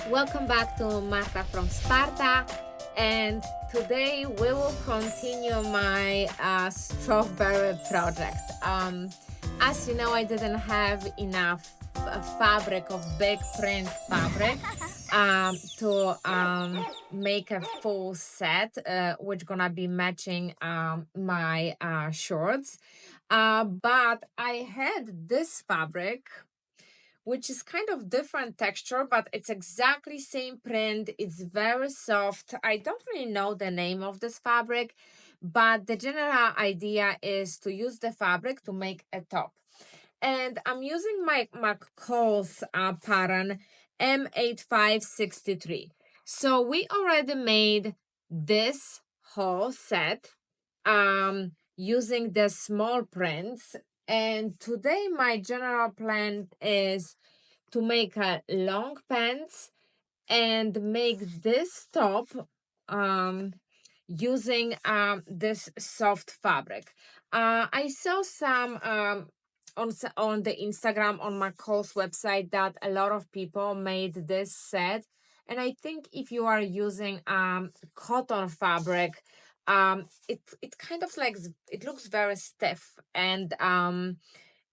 Welcome back to Marta from Sparta, and today we will continue my strawberry project. As you know, I didn't have enough fabric of big print fabric to make a full set, which gonna be matching my shorts. But I had this fabric which is kind of different texture, but it's exactly same print. It's very soft. I don't really know the name of this fabric, but the general idea is to use the fabric to make a top. And I'm using my McCall's pattern M8563. So we already made this whole set using the small prints, and today my general plan is to make a long pants and make this top using this soft fabric. I saw some on the Instagram on McCall's website that a lot of people made this set, and I think if you are using cotton fabric, it kind of like it looks very stiff, and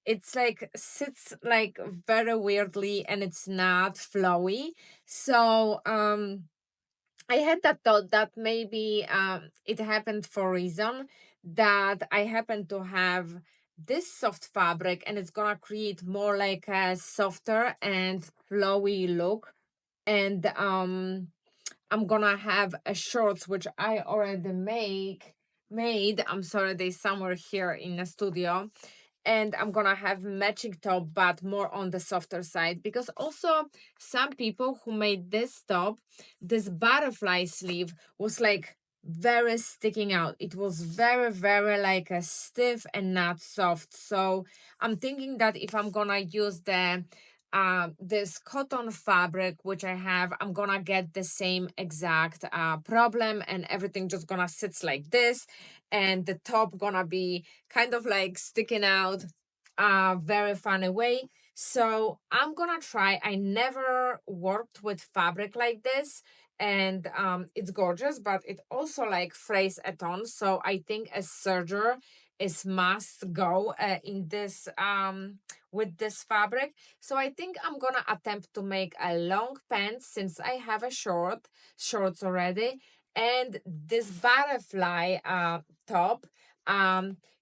it's like sits like very weirdly, and it's not flowy. So I had that thought that maybe it happened for a reason, that I happen to have this soft fabric and it's gonna create more like a softer and flowy look. And I'm gonna have a shorts which I already made. I'm sorry, they somewhere here in the studio, and I'm gonna have matching top but more on the softer side, because also some people who made this top, this butterfly sleeve was like very sticking out. It was very like a stiff and not soft. So I'm thinking that if I'm gonna use the this cotton fabric which I have, I'm gonna get the same exact problem, and everything just gonna sits like this, and the top gonna be kind of like sticking out very funny way. So I'm gonna try. I never worked with fabric like this, and it's gorgeous, but it also like frays a ton. So I think a serger is must go in this with this fabric. So I think I'm gonna attempt to make a long pants, since I have a shorts already, and this butterfly top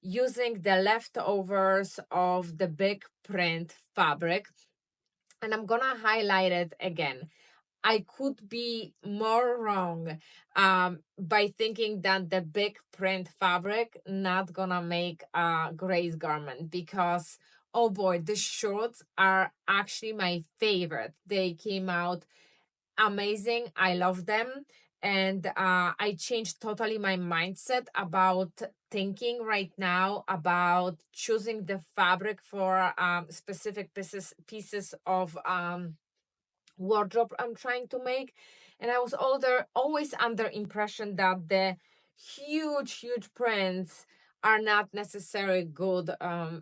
using the leftovers of the big print fabric, and I'm gonna highlight it again. I could be more wrong by thinking that the big print fabric not gonna make a great garment, because oh boy, the shorts are actually my favorite. They came out amazing. I love them. And I changed totally my mindset about thinking right now about choosing the fabric for specific pieces of wardrobe I'm trying to make. And I was always under impression that the huge prints are not necessarily good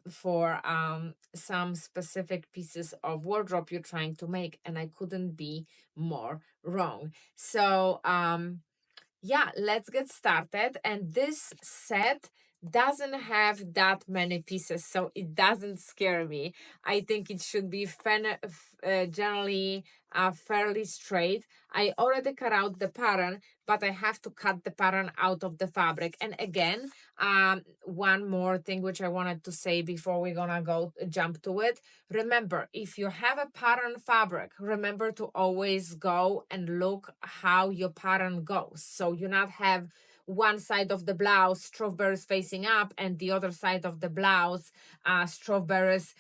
for some specific pieces of wardrobe you're trying to make, and I couldn't be more wrong. So yeah, let's get started. And this set doesn't have that many pieces, so it doesn't scare me. I think it should be generally fairly straight. I already cut out the pattern, but I have to cut the pattern out of the fabric. And again, one more thing which I wanted to say before we're gonna go jump to it. Remember, if you have a pattern fabric, remember to always go and look how your pattern goes. So you not have one side of the blouse strawberries facing up and the other side of the blouse strawberries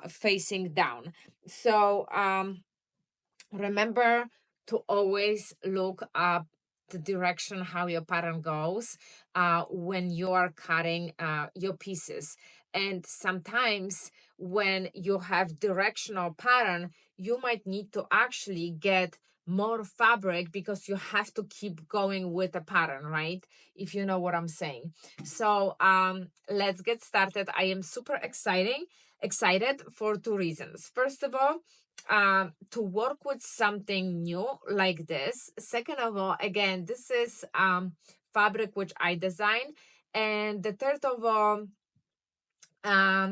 facing down. So remember to always look up the direction how your pattern goes when you are cutting your pieces. And sometimes when you have directional pattern, you might need to actually get more fabric because you have to keep going with the pattern, right? If you know what I'm saying. So let's get started. I am super excited for two reasons. First of all, to work with something new like this. Second of all, again, this is fabric which I designed. And the third of all, um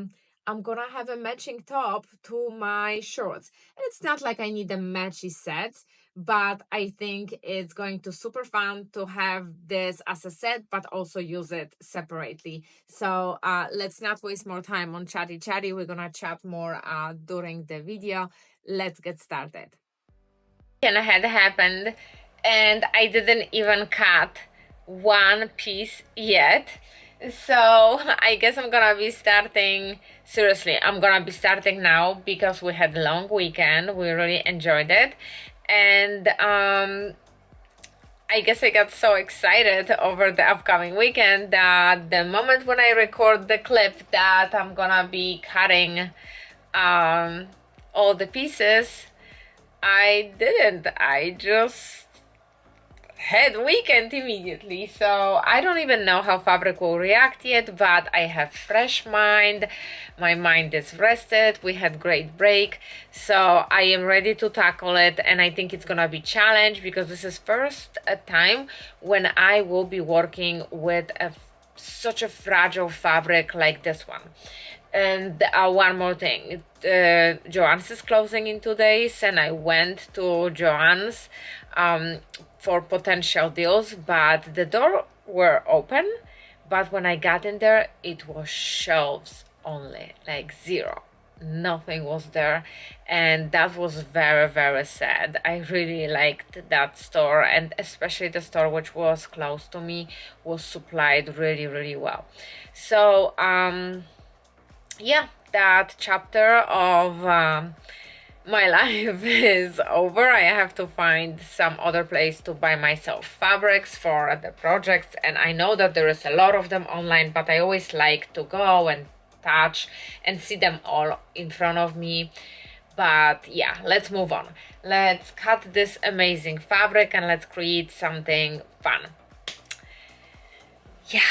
I'm gonna have a matching top to my shorts. And it's not like I need a matchy set, but I think it's going to super fun to have this as a set, but also use it separately. So let's not waste more time on chatty. We're gonna chat more during the video. Let's get started. And had happened, and I didn't even cut one piece yet. So I guess I'm gonna be starting, seriously, I'm gonna be starting now because we had a long weekend. We really enjoyed it. And I guess I got so excited over the upcoming weekend that the moment when I record the clip that I'm gonna be cutting all the pieces, I didn't. I just had weekend immediately. So I don't even know how fabric will react yet, but I have fresh mind. My mind is rested. We had great break. So I am ready to tackle it, and I think it's gonna be challenge because this is first a time when I will be working with such a fragile fabric like this one. And one more thing, Joann's is closing in 2 days, and I went to Joann's for potential deals, but the door were open, but when I got in there, it was shelves only, like zero. Nothing was there, and that was very sad. I really liked that store, and especially the store which was close to me was supplied really well. So yeah, that chapter of my life is over. I have to find some other place to buy myself fabrics for the projects, and I know that there is a lot of them online, but I always like to go and touch and see them all in front of me. But yeah, let's move on. Let's cut this amazing fabric and let's create something fun. Yeah.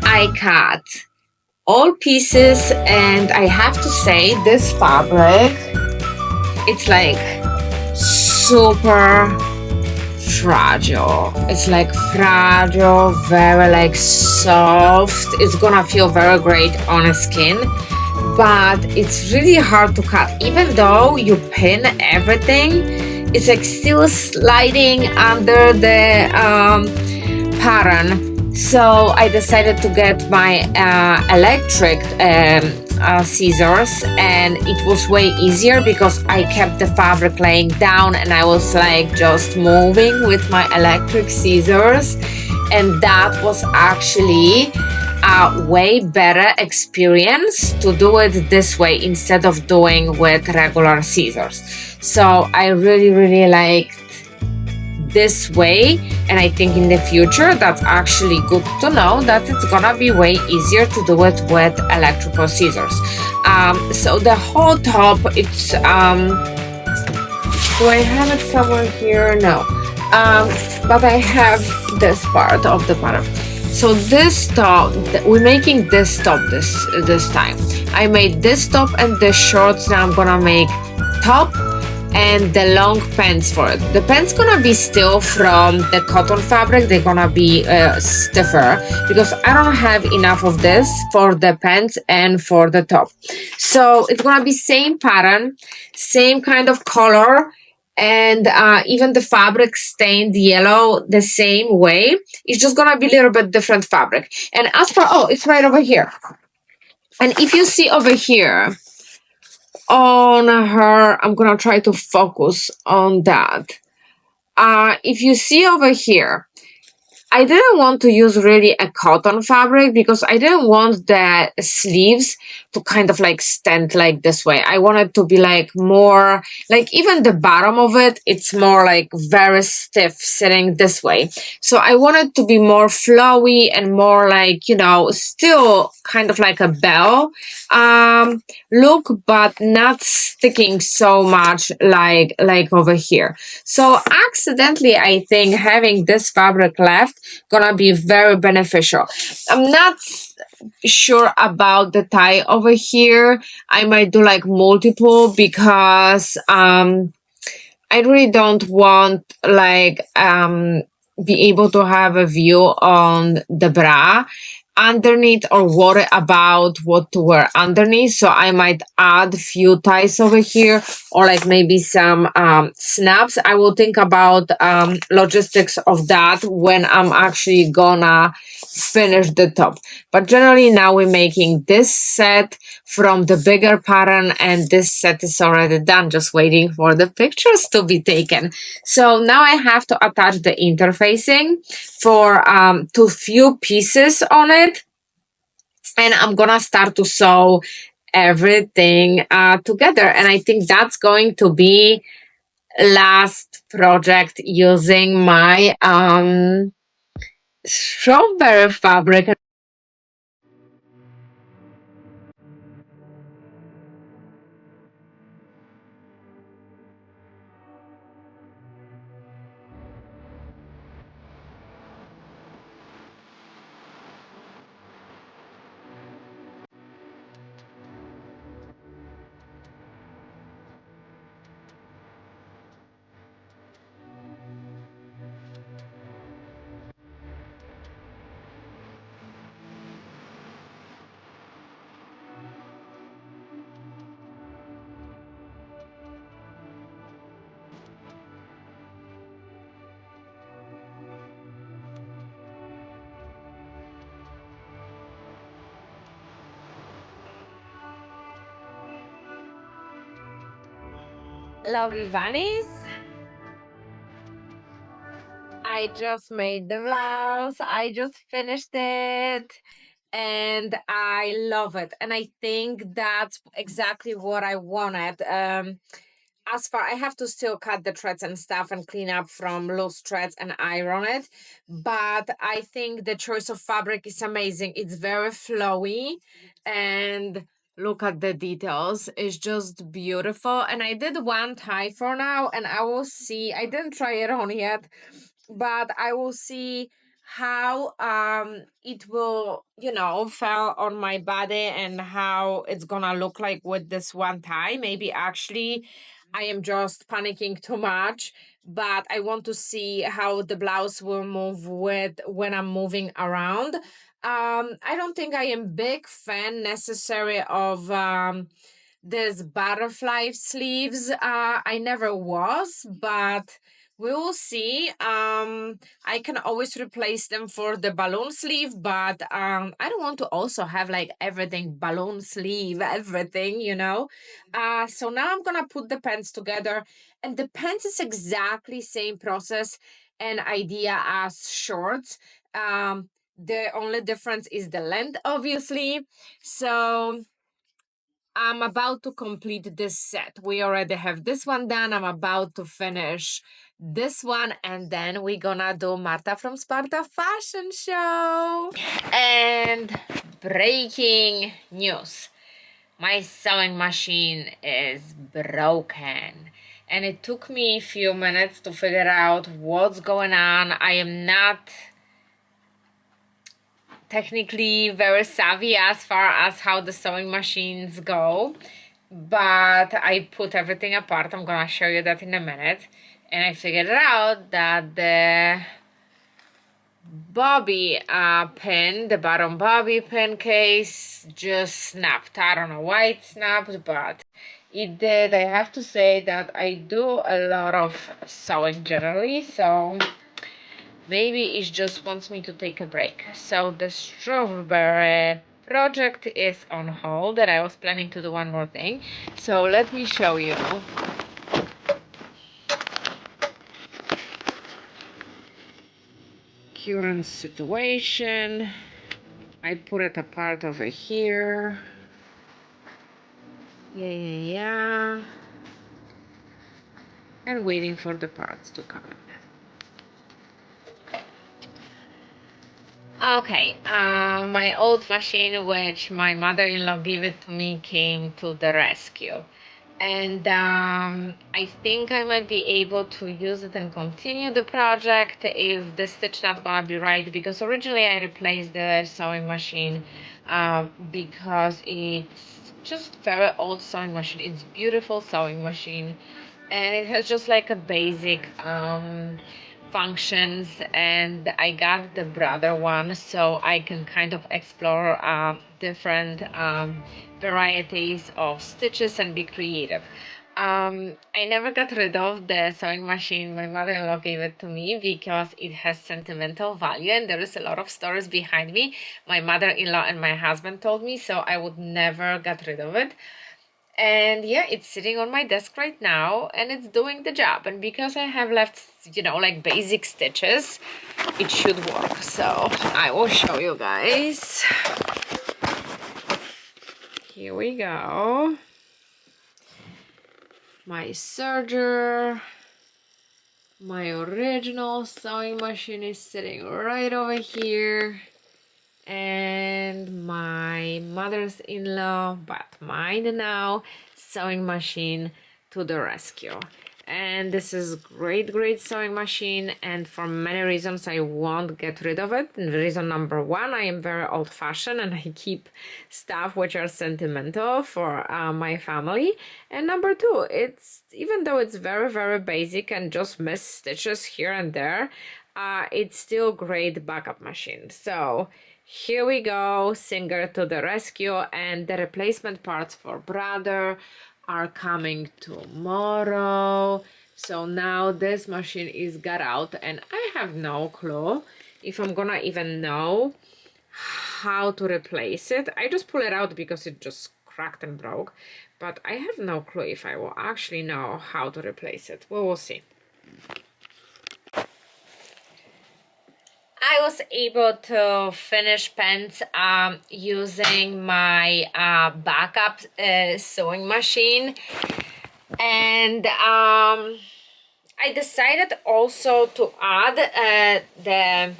I cut all pieces, and I have to say this fabric, it's like super fragile. It's like fragile, very like soft. It's gonna feel very great on a skin, but it's really hard to cut. Even though you pin everything, it's like still sliding under the pattern. So I decided to get my electric scissors, and it was way easier because I kept the fabric laying down and I was like just moving with my electric scissors, and that was actually a way better experience to do it this way instead of doing with regular scissors. So I really liked this way, and I think in the future that's actually good to know that it's gonna be way easier to do it with electrical scissors. So the whole top, it's do I have it somewhere here? No. But I have this part of the pattern. So this top, we're making this top this time. I made this top and the shorts. Now I'm gonna make top and the long pants for it. The pants gonna be still from the cotton fabric. They're gonna be stiffer because I don't have enough of this for the pants and for the top. So it's gonna be same pattern, same kind of color, and even the fabric stained yellow the same way. It's just gonna be a little bit different fabric. And as for, oh, it's right over here. And if you see over here on her, I'm gonna try to focus on that. If you see over here, I didn't want to use really a cotton fabric because I didn't want the sleeves to kind of like stand like this way. I wanted to be like more like even the bottom of it, it's more like very stiff sitting this way. So I wanted to be more flowy and more like, still kind of like a bell look, but not sticking so much like over here. So accidentally, I think having this fabric left gonna be very beneficial. I'm not sure about the tie over here. I might do like multiple because I really don't want like be able to have a view on the bra underneath or worry about what to wear underneath. So I might add few ties over here or like maybe some snaps. I will think about logistics of that when I'm actually gonna finish the top. But generally now we're making this set from the bigger pattern, and this set is already done, just waiting for the pictures to be taken. So now I have to attach the interfacing for to few pieces on it, and I'm gonna start to sew everything together. And I think that's going to be last project using my strawberry fabric. Lovely bunnies. I just made the blouse. I just finished it and I love it. And I think that's exactly what I wanted. As far I have to still cut the threads and stuff and clean up from loose threads and iron it, but I think the choice of fabric is amazing. It's very flowy, and look at the details. It's just beautiful. And I did one tie for now, and I will see. I didn't try it on yet, but I will see how it will fell on my body and how it's gonna look like with this one tie. Maybe actually I am just panicking too much, but I want to see how the blouse will move with when I'm moving around. I don't think I am big fan necessary of this butterfly sleeves. I never was, but we will see. I can always replace them for the balloon sleeve, but I don't want to also have like everything balloon sleeve, everything. So now I'm gonna put the pants together, and the pants is exactly same process and idea as shorts. The only difference is the length, obviously. So I'm about to complete this set. We already have this one done. I'm about to finish this one, and then we're gonna do Marta from Sparta fashion show. And breaking news. My sewing machine is broken. And it took me a few minutes to figure out what's going on. I am not technically very savvy as far as how the sewing machines go, but I put everything apart. I'm gonna show you that in a minute. And I figured out that the bobby pin, the bottom bobby pin case just snapped. I don't know why it snapped, but it did. I have to say that I do a lot of sewing generally, so maybe it just wants me to take a break. So the strawberry project is on hold, and I was planning to do one more thing. So let me show you. current situation. I put it a part over here. Yeah. And waiting for the parts to come. Okay, my old machine, which my mother-in-law gave it to me, came to the rescue. And I think I might be able to use it and continue the project if the stitch not gonna be right, because originally I replaced the sewing machine because it's just very old sewing machine. It's beautiful sewing machine, and it has just like a basic functions, and I got the brother one so I can kind of explore different varieties of stitches and be creative. I never got rid of the sewing machine. My mother-in-law gave it to me because it has sentimental value and there is a lot of stories behind me. My mother-in-law and my husband told me, so I would never get rid of it. And yeah, it's sitting on my desk right now and it's doing the job. And because I have left, like basic stitches, it should work. So I will show you guys. Here we go. My serger. My original sewing machine is sitting right over here. And my mother's-in-law, but mine now, sewing machine to the rescue. And this is great sewing machine, and for many reasons I won't get rid of it. And reason number one, I am very old-fashioned and I keep stuff which are sentimental for my family. And number two, it's, even though it's very basic and just miss stitches here and there, it's still great backup machine. So here we go, Singer to the rescue, and the replacement parts for brother are coming tomorrow. So now this machine is got out and I have no clue if I'm gonna even know how to replace it. I just pull it out because it just cracked and broke, but I have no clue if I will actually know how to replace it. We will see. I was able to finish pants using my backup sewing machine, and I decided also to add the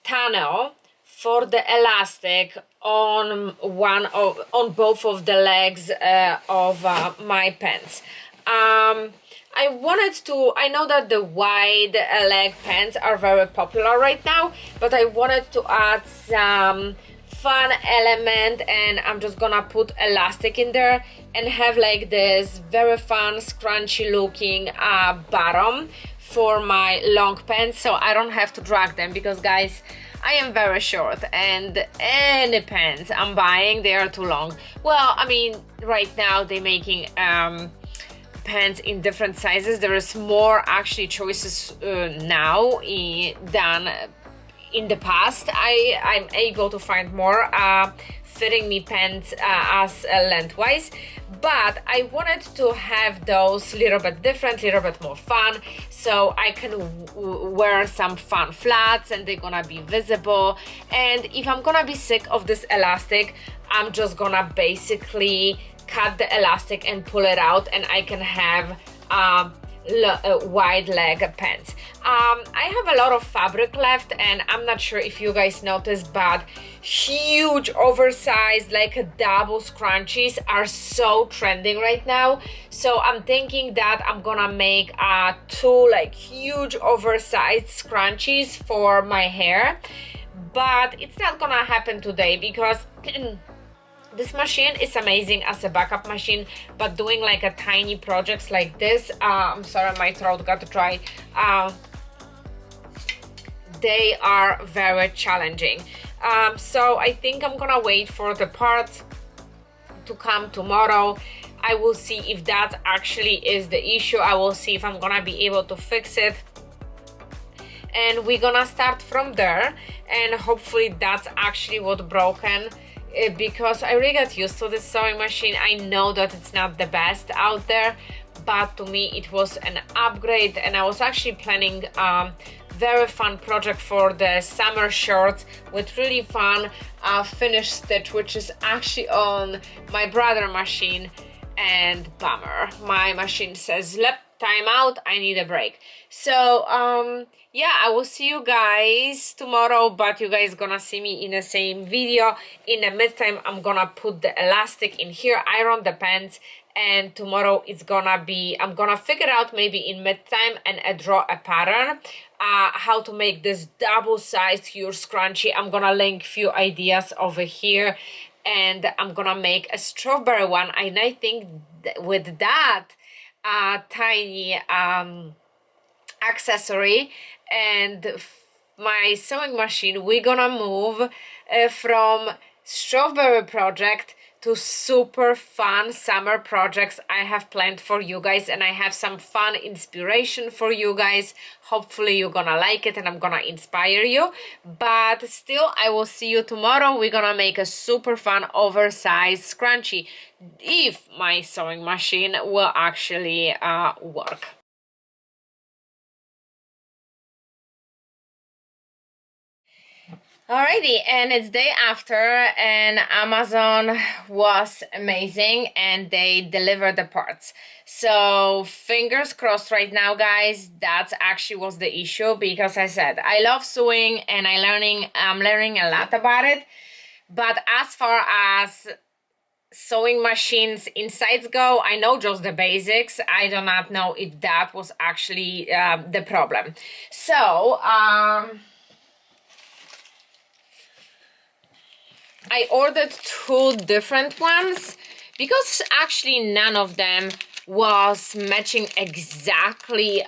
tunnel for the elastic on both of the legs of my pants. I know that the wide leg pants are very popular right now, but I wanted to add some fun element, and I'm just gonna put elastic in there and have like this very fun scrunchy looking bottom for my long pants, so I don't have to drag them, because guys, I am very short and any pants I'm buying, they are too long. Well, I mean, right now they're making pants in different sizes. There is more actually choices now than in the past. I'm able to find more fitting me pants as lengthwise, but I wanted to have those little bit different, little bit more fun, so I can wear some fun flats and they're gonna be visible. And if I'm gonna be sick of this elastic, I'm just gonna basically cut the elastic and pull it out, and I can have wide leg pants. I have a lot of fabric left, and I'm not sure if you guys noticed, but huge oversized like double scrunchies are so trending right now. So I'm thinking that I'm gonna make two like huge oversized scrunchies for my hair, but it's not gonna happen today because this machine is amazing as a backup machine, but doing like a tiny projects like this, I'm sorry, my throat got dry, they are very challenging. So I think I'm gonna wait for the parts to come tomorrow. I will see if that actually is the issue. I will see if I'm gonna be able to fix it, and we're gonna start from there, and hopefully that's actually what broken, because I really got used to this sewing machine. I know that it's not the best out there, but to me it was an upgrade, and I was actually planning very fun project for the summer shorts with really fun finish stitch, which is actually on my brother machine. And bummer, my machine says, "Lep, time out, I need a break." So yeah, I will see you guys tomorrow, but you guys gonna see me in the same video. In the meantime, I'm gonna put the elastic in here, iron the pants, and tomorrow it's gonna be, I'm gonna figure out maybe in midtime and draw a pattern how to make this double-sized huge scrunchie. I'm gonna link few ideas over here, and I'm gonna make a strawberry one, and I think with that tiny accessory and my sewing machine, we're gonna move from strawberry project to super fun summer projects I have planned for you guys, and I have some fun inspiration for you guys. Hopefully you're gonna like it and I'm gonna inspire you, but still I will see you tomorrow. We're gonna make a super fun oversized scrunchie if my sewing machine will actually work. Alrighty, and it's day after, and Amazon was amazing and they delivered the parts. So fingers crossed right now, guys. That's actually was the issue, because I said I love sewing and I'm learning a lot about it. But as far as sewing machines insides go, I know just the basics. I do not know if that was actually the problem. So I ordered 2 different ones because actually none of them was matching exactly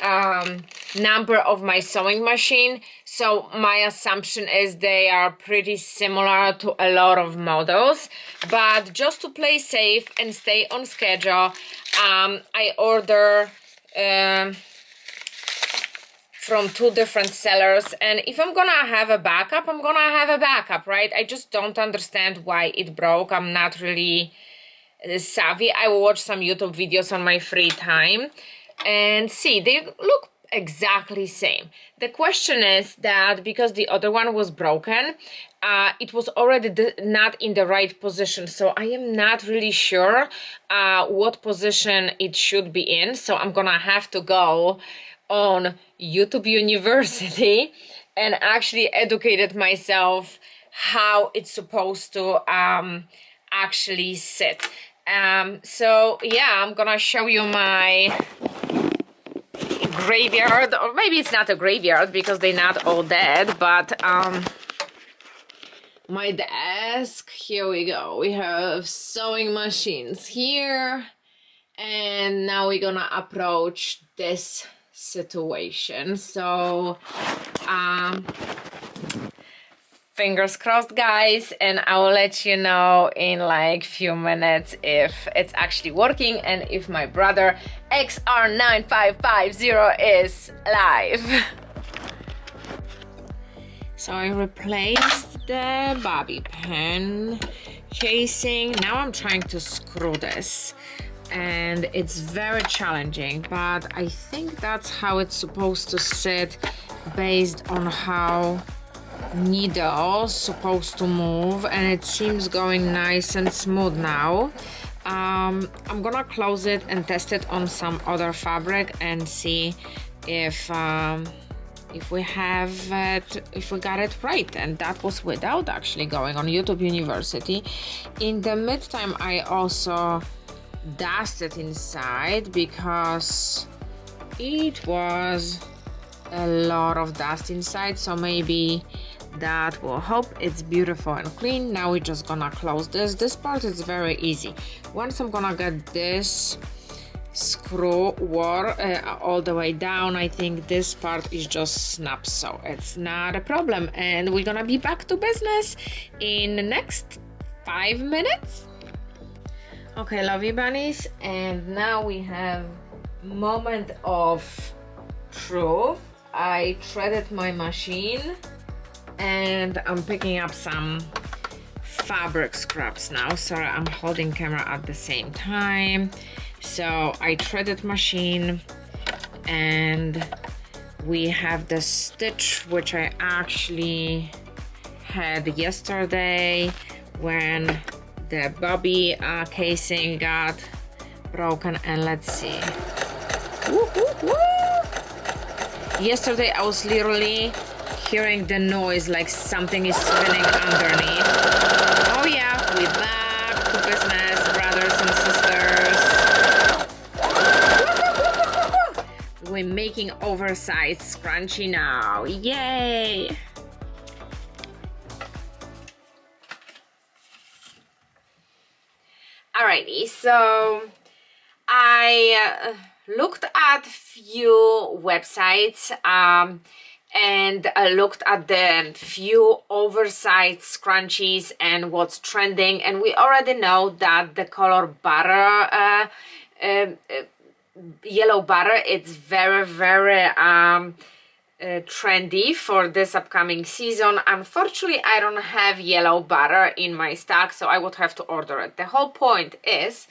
number of my sewing machine. So my assumption is they are pretty similar to a lot of models. But just to play safe and stay on schedule, I order from 2 different sellers, and if I'm gonna have a backup, I'm gonna have a backup, right? I just don't understand why it broke. I'm not really savvy. I will watch some YouTube videos on my free time and see, they look exactly same. The question is that because the other one was broken, it was already not in the right position, so I am not really sure what position it should be in. So I'm gonna have to go on YouTube University and actually educated myself how it's supposed to actually sit. So yeah, I'm gonna show you my graveyard, or maybe it's not a graveyard because they're not all dead, but my desk. Here we go. We have sewing machines here, and now we're gonna approach this situation. So fingers crossed, guys, and I will let you know in like few minutes if it's actually working and if my brother XR9550 is live. So I replaced the bobby pin casing. Now I'm trying to screw this, and it's very challenging, but I think that's how it's supposed to sit based on how needle's supposed to move, and it seems going nice and smooth now. I'm gonna close it and test it on some other fabric and see if we have it, if we got it right. And that was without actually going on YouTube University. In the meantime, I also dusted inside because it was a lot of dust inside, so maybe that will help. It's beautiful and clean. Now we're just gonna close this part is very easy. Once I'm gonna get this screw all the way down, I think this part is just snaps, so it's not a problem, and we're gonna be back to business in the next 5 minutes. Okay, lovey bunnies, and now we have moment of truth. I threaded my machine and I'm picking up some fabric scraps now. Sorry, I'm holding camera at the same time. So I threaded machine and We have the stitch, which I actually had yesterday when the bobby casing got broken. And let's see. Woo, woo, woo. Yesterday I was literally hearing the noise like something is spinning underneath. Oh yeah, we're back to business, brothers and sisters. We're making oversized scrunchie now. Yay! Alrighty, so I looked at few websites and looked at the few oversized scrunchies and what's trending, and we already know that the color butter, yellow butter, it's very trendy for this upcoming season. Unfortunately, I don't have yellow butter in my stock, so I would have to order it. The whole point is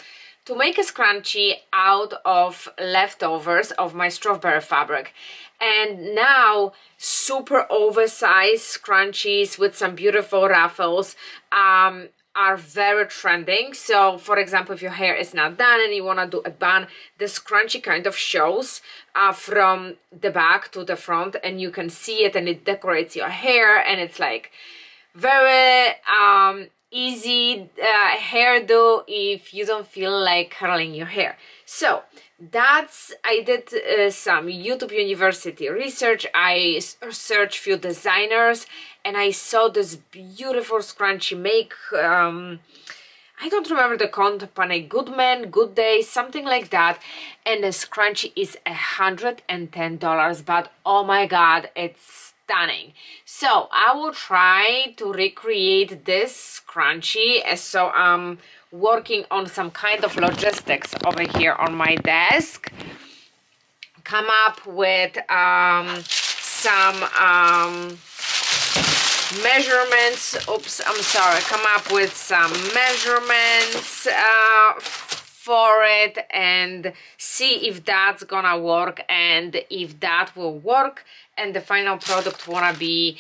to make a scrunchie out of leftovers of my strawberry fabric. And now super oversized scrunchies with some beautiful ruffles are very trending. So for example, if your hair is not done and you want to do a bun, the scrunchie kind of shows from the back to the front, and you can see it, and it decorates your hair, and it's like very easy hairdo if you don't feel like curling your hair. So that's, I did some YouTube University research. I searched few designers, and I saw this beautiful scrunchie make, I don't remember the company, Goodman, Good Day, something like that, and the scrunchie is $110, but oh my god, it's stunning. So I will try to recreate this scrunchie, so I'm working on some kind of logistics over here on my desk, come up with some measurements, come up with some measurements for it, and see if that's gonna work, and if that will work and the final product wanna be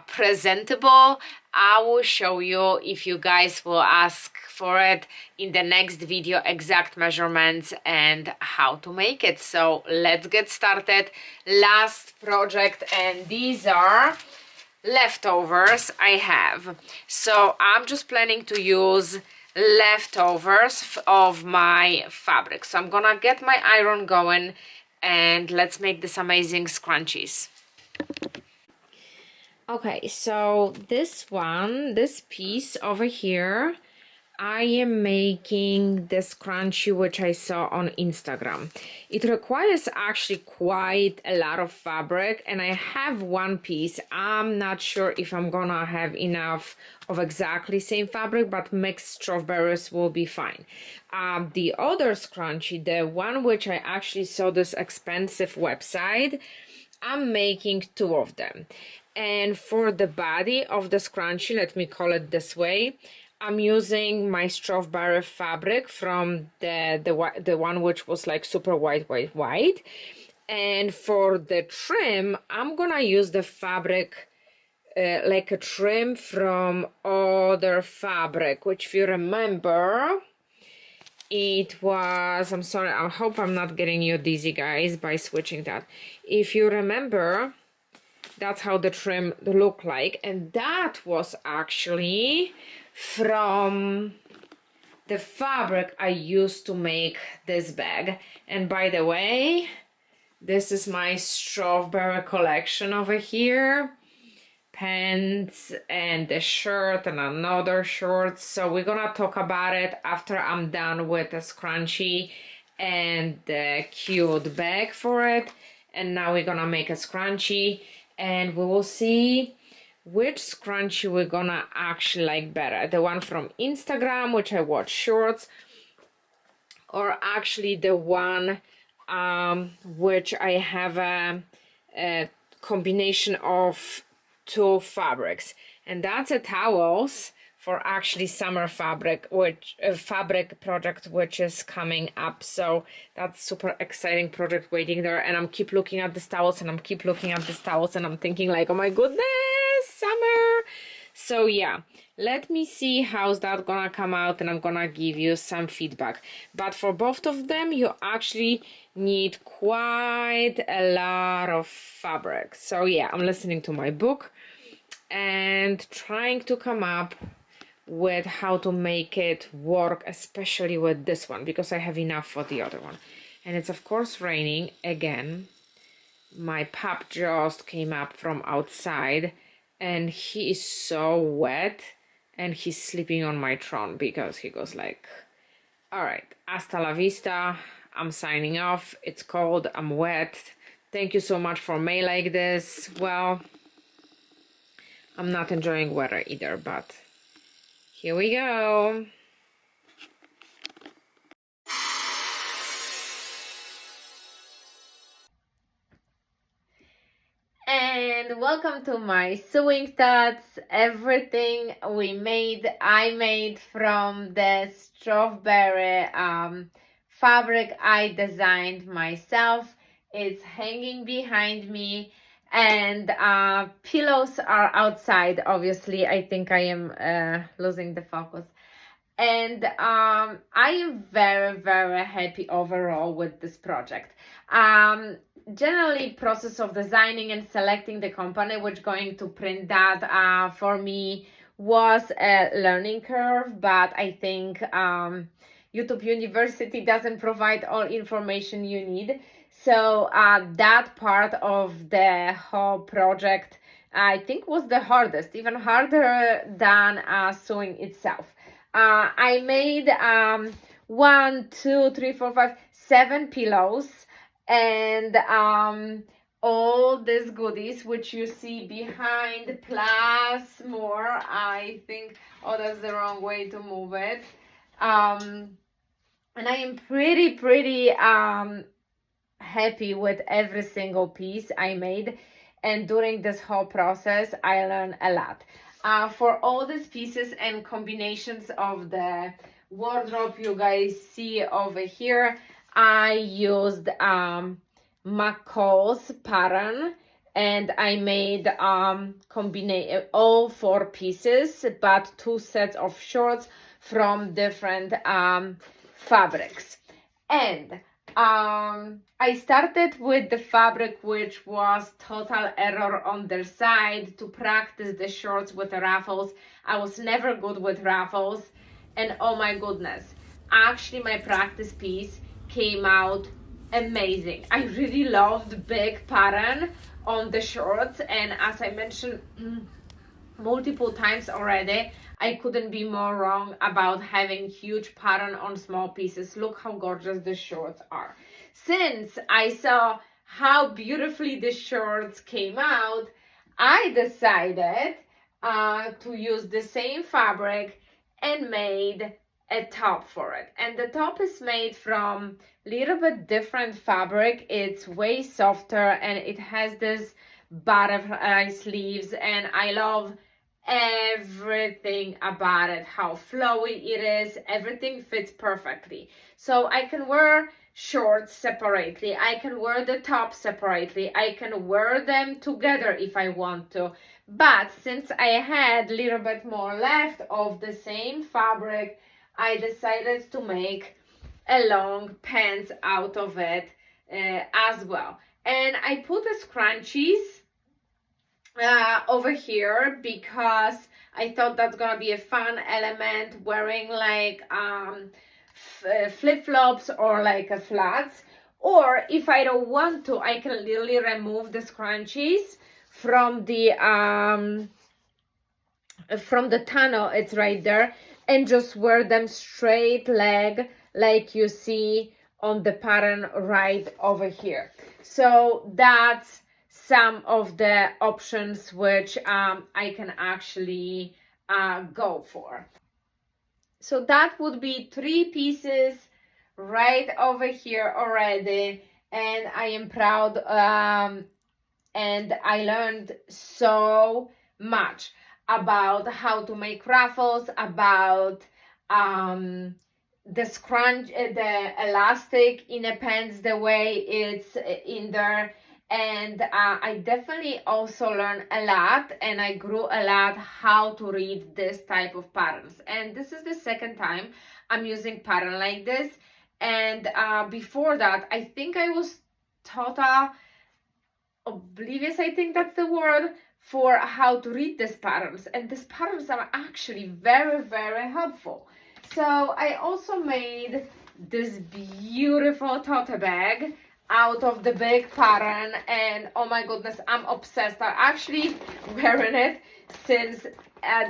presentable, I will show you, if you guys will ask for it in the next video, exact measurements and how to make it. So let's get started. Last project, and these are leftovers I have. So I'm just planning to use leftovers of my fabric. So I'm gonna get my iron going and let's make this amazing scrunchies. Okay, so this piece over here, I am making the scrunchie which I saw on Instagram. It requires actually quite a lot of fabric, and I have one piece. I'm not sure if I'm gonna have enough of exactly same fabric, but mixed strawberries will be fine. The other scrunchie, the one which I actually saw this expensive website, I'm making two of them. And for the body of the scrunchie, let me call it this way, I'm using my strawberry fabric from the one which was like super white. And for the trim, I'm gonna use the fabric like a trim from other fabric, which if you remember, it was, I'm sorry, I hope I'm not getting you dizzy guys by switching that. If you remember, that's how the trim looked like, and that was actually from the fabric I used to make this bag. And by the way, this is my strawberry collection over here, pants and a shirt and another shirt. So we're gonna talk about it after I'm done with the scrunchie and the cute bag for it. And now we're gonna make a scrunchie, and we will see which scrunchie we're gonna actually like better, the one from Instagram which I watch shorts, or actually the one which I have a combination of two fabrics. And that's a towels for actually summer fabric, which fabric project which is coming up. So that's super exciting project waiting there, and I'm keep looking at these towels, and I'm keep looking at these towels, and I'm thinking like, oh my goodness, summer. So yeah, let me see how's that gonna come out, and I'm gonna give you some feedback. But for both of them, you actually need quite a lot of fabric. So yeah, I'm listening to my book and trying to come up with how to make it work, especially with this one, because I have enough for the other one. And it's of course raining again. My pup just came up from outside and he is so wet, and he's sleeping on my throne because he goes like, all right, hasta la vista, I'm signing off, it's cold, I'm wet, thank you so much for May like this. Well, I'm not enjoying weather either, but here we go. And welcome to my sewing thoughts. Everything I made from the strawberry fabric I designed myself. It's hanging behind me, and pillows are outside. Obviously, I think I am losing the focus. And I am very, very happy overall with this project. Generally, process of designing and selecting the company which going to print that for me was a learning curve, but I think YouTube University doesn't provide all information you need. So that part of the whole project, I think, was the hardest, even harder than sewing itself. I made 1, 2, 3, 4, 5, 7 pillows, and all these goodies which you see behind, plus more. I think, oh, that's the wrong way to move it. And I am pretty happy with every single piece I made, and during this whole process I learned a lot. For all these pieces and combinations of the wardrobe you guys see over here, I used McCall's pattern, and I made all 4 pieces, but 2 sets of shorts from different fabrics. And I started with the fabric, which was total error on their side, to practice the shorts with the ruffles. I was never good with ruffles, and oh my goodness, actually my practice piece came out amazing. I really loved big pattern on the shorts, and as I mentioned multiple times already, I couldn't be more wrong about having huge pattern on small pieces. Look how gorgeous the shorts are. Since I saw how beautifully the shorts came out, I decided to use the same fabric and made a top for it. And the top is made from a little bit different fabric. It's way softer, and it has this butterfly sleeves, and I love everything about it, how flowy it is. Everything fits perfectly, so I can wear shorts separately, I can wear the top separately, I can wear them together if I want to. But since I had a little bit more left of the same fabric, I decided to make a long pants out of it as well. And I put the scrunchies over here because I thought that's gonna be a fun element, wearing like flip-flops or like a flats. Or if I don't want to, I can literally remove the scrunchies from the tunnel, it's right there, and just wear them straight leg like you see on the pattern right over here. So that's some of the options which I can actually go for. So that would be 3 pieces right over here already, and I am proud, and I learned so much. about how to make ruffles, about the scrunch, the elastic in the pants, the way it's in there. And I definitely also learned a lot, and I grew a lot how to read this type of patterns. And this is the second time I'm using pattern like this. And before that, I think I was total oblivious, I think that's the word, for how to read these patterns. And these patterns are actually very, very helpful. So I also made this beautiful tote bag out of the big pattern, and oh my goodness, I'm obsessed. I'm actually wearing it since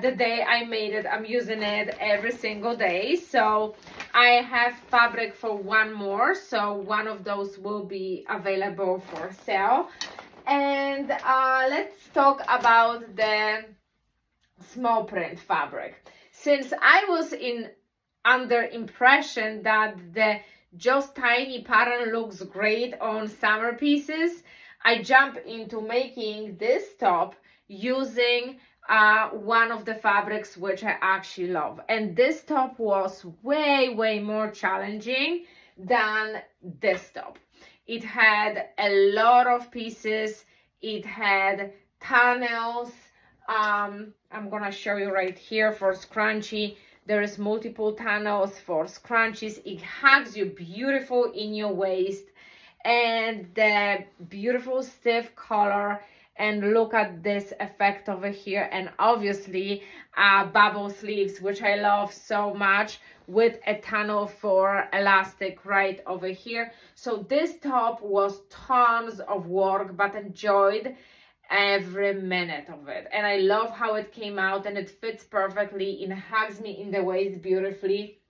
the day I made it. I'm using it every single day. So I have fabric for one more, so one of those will be available for sale. And let's talk about the small print fabric. Since I was under impression that the just tiny pattern looks great on summer pieces, I jumped into making this top using one of the fabrics which I actually love. And this top was way more challenging than this top. It had a lot of pieces. It had tunnels. I'm gonna show you right here for scrunchie. There is multiple tunnels for scrunchies. It hugs you beautiful in your waist, and the beautiful stiff collar. And look at this effect over here, and obviously bubble sleeves, which I love so much, with a tunnel for elastic right over here. So this top was tons of work, but enjoyed every minute of it. And I love how it came out, and it fits perfectly. It hugs me in the waist beautifully.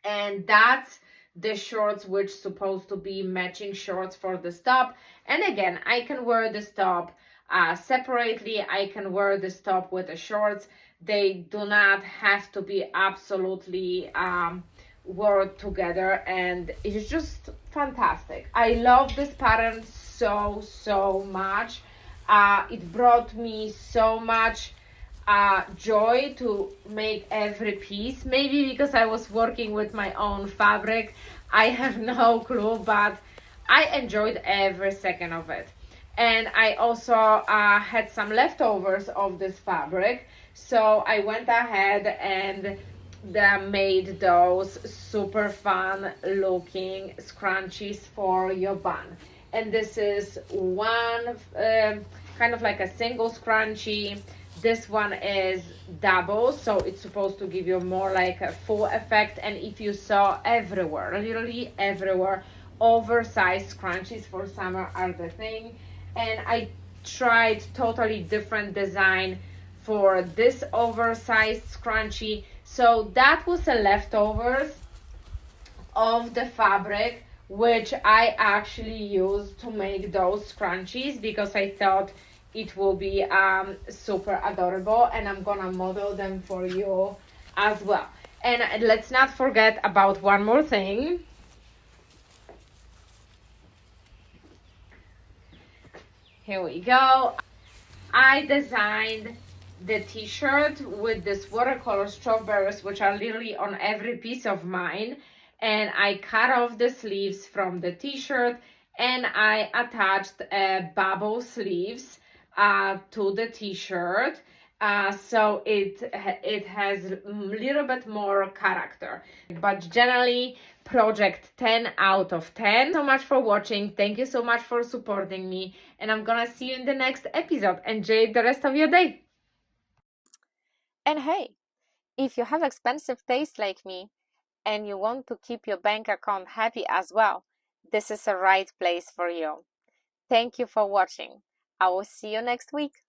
And that's the shorts, which supposed to be matching shorts for this top. And again, I can wear this top separately. I can wear this top with the shorts. They do not have to be absolutely work together, and it's just fantastic. I love this pattern so much. It brought me so much joy to make every piece. Maybe because I was working with my own fabric, I have no clue, but I enjoyed every second of it. And I also had some leftovers of this fabric, so I went ahead and made those super fun looking scrunchies for your bun. And this is one kind of like a single scrunchie. This one is double, so it's supposed to give you more like a full effect. And if you saw everywhere, literally everywhere, oversized scrunchies for summer are the thing. And I tried totally different design for this oversized scrunchie. So that was the leftovers of the fabric, which I actually used to make those scrunchies because I thought it will be super adorable, and I'm gonna model them for you as well. And let's not forget about one more thing. Here we go. I designed the t-shirt with this watercolor strawberries, which are literally on every piece of mine. And I cut off the sleeves from the t-shirt, and I attached bubble sleeves to the t-shirt, so it has a little bit more character. But generally, project 10 out of 10. So much for watching. Thank you so much for supporting me, and I'm gonna see you in the next episode. Enjoy the rest of your day. And hey, if you have expensive taste like me and you want to keep your bank account happy as well, this is the right place for you. Thank you for watching. I will see you next week.